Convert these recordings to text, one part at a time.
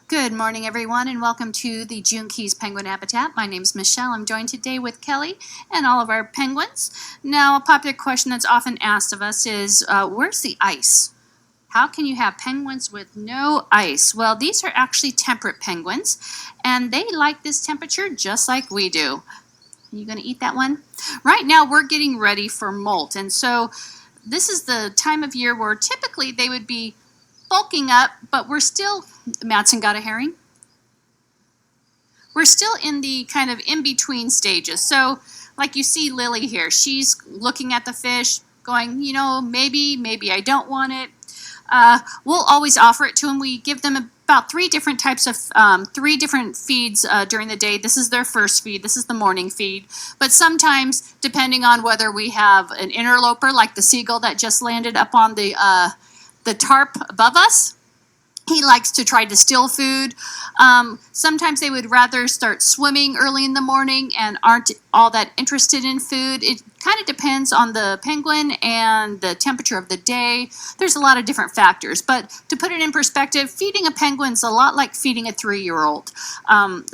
Good morning, everyone, and welcome to the June Keys Penguin Habitat. My name is Michelle. I'm joined today with Kelly and all of our penguins. Now, a popular question that's often asked of us is, where's the ice? How can you have penguins with no ice? Well, these are actually temperate penguins, and they like this temperature just like we do. Are you going to eat that one? Right now, we're getting ready for molt, and so this is the time of year where typically they would be bulking up, but we're still, Madsen got a herring? We're still in the kind of in-between stages. So like you see Lily here, she's looking at the fish going, you know, maybe I don't want it. We'll always offer it to them. We give them about three different types of, three different feeds during the day. This is their first feed. This is the morning feed. But sometimes, depending on whether we have an interloper like the seagull that just landed up on the tarp above us, he likes to try to steal food. Sometimes they would rather start swimming early in the morning and aren't all that interested in food. It kind of depends on the penguin and the temperature of the day. There's a lot of different factors, but to put it in perspective, feeding a penguin is a lot like feeding a 3-year-old.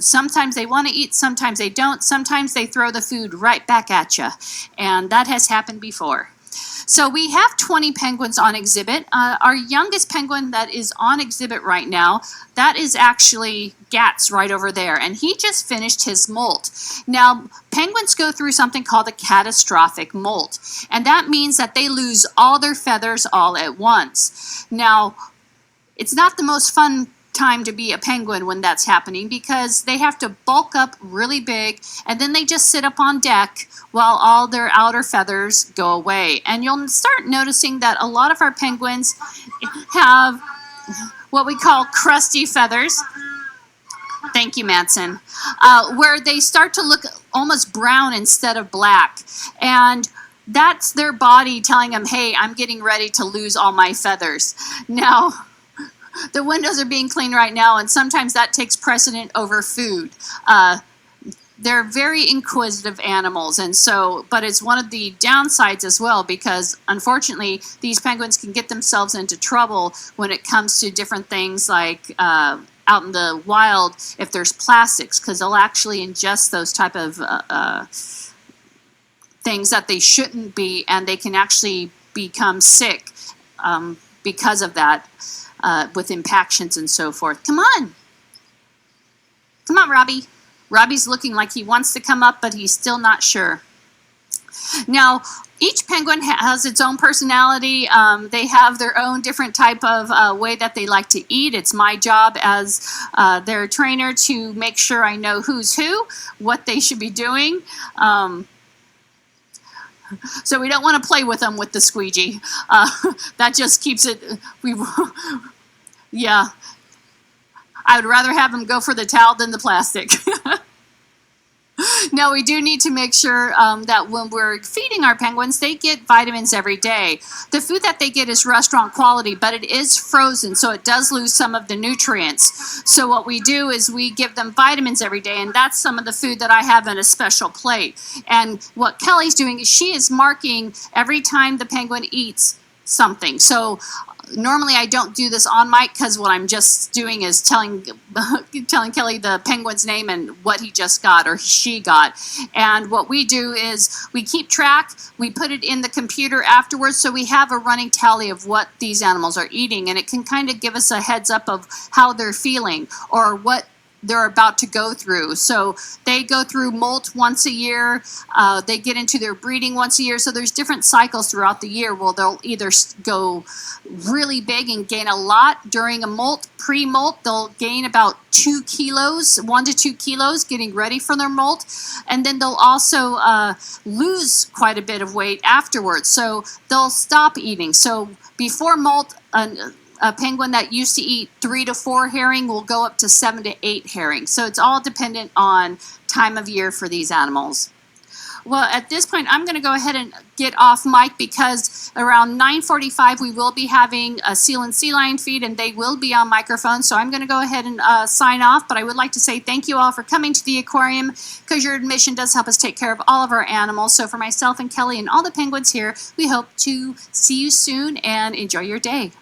Sometimes they want to eat, sometimes they don't. Sometimes they throw the food right back at you, and that has happened before. So we have 20 penguins on exhibit. Our youngest penguin that is on exhibit right now, that is actually Gats right over there, and he just finished his molt. Now, penguins go through something called a catastrophic molt, and that means that they lose all their feathers all at once. Now, it's not the most fun time to be a penguin when that's happening because they have to bulk up really big and then they just sit up on deck while all their outer feathers go away. And you'll start noticing that a lot of our penguins have what we call crusty feathers. Thank you, Madsen. Where they start to look almost brown instead of black. And that's their body telling them, hey, I'm getting ready to lose all my feathers. Now, the windows are being cleaned right now, and sometimes that takes precedent over food. They're very inquisitive animals, and so, but it's one of the downsides as well because, unfortunately, these penguins can get themselves into trouble when it comes to different things like out in the wild if there's plastics, because they'll actually ingest those type of things that they shouldn't be, and they can actually become sick because of that. With impactions and so forth. Come on, Robbie. Robbie's looking like he wants to come up, but he's still not sure. Now, each penguin has its own personality. They have their own different type of way that they like to eat. It's my job as their trainer to make sure I know who's who, what they should be doing. So we don't want to play with them with the squeegee. That just keeps it. Yeah, I would rather have them go for the towel than the plastic. Now, we do need to make sure that when we're feeding our penguins, they get vitamins every day. The food that they get is restaurant quality, but it is frozen, so it does lose some of the nutrients. So what we do is we give them vitamins every day, and that's some of the food that I have in a special plate. And what Kelly's doing is she is marking every time the penguin eats something. So normally I don't do this on mic because what I'm just doing is telling Kelly the penguin's name and what he just got or she got. And what we do is we keep track, we put it in the computer afterwards, so we have a running tally of what these animals are eating, and it can kind of give us a heads up of how they're feeling or what they're about to go through. So they go through molt once a year. They get into their breeding once a year. So there's different cycles throughout the year where they'll either go really big and gain a lot during a molt. Pre-molt, they'll gain about 2 kilos, 1 to 2 kilos, getting ready for their molt. And then they'll also lose quite a bit of weight afterwards. So they'll stop eating. So before molt, a penguin that used to eat 3 to 4 herring will go up to 7 to 8 herring. So it's all dependent on time of year for these animals. Well, at this point, I'm going to go ahead and get off mic because around 9:45 we will be having a seal and sea lion feed, and they will be on microphone. So I'm going to go ahead and sign off. But I would like to say thank you all for coming to the aquarium because your admission does help us take care of all of our animals. So for myself and Kelly and all the penguins here, we hope to see you soon and enjoy your day.